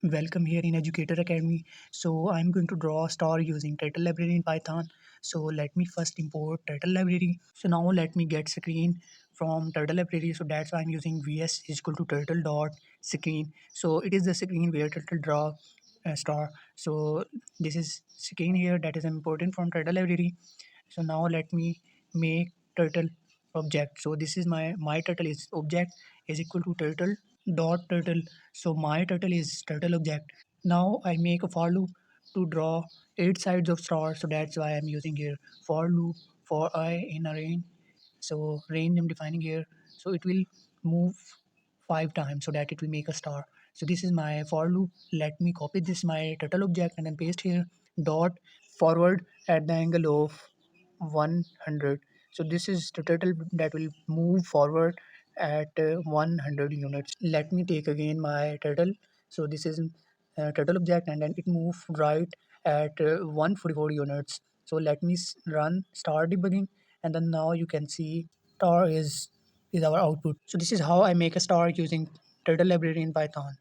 Welcome here in Educator Academy. So I'm going to draw a star using Turtle Library in Python. So let me first import Turtle Library. So now let me get screen from Turtle Library. So that's why I'm using vs is equal to turtle dot screen. So it is the screen where turtle draw a star. So this is screen here that is important from Turtle Library. So now let me make turtle object. So this is my turtle is object is equal to turtle dot turtle. So my turtle is turtle object. Now I make a for loop to draw 8 sides of star. So that's why I'm using here for loop for I in a range. So range I'm defining here. So it will move 5 times so that it will make a star. So this is my for loop. Let me copy this my turtle object and then paste here dot forward at the angle of 100. So this is the turtle that will move forward at 100 units. Let me take again my turtle. So this is turtle object and then it move right at 144 units. So let me run start debugging and then now you can see star is our output. So this is how I make a star using turtle library in Python.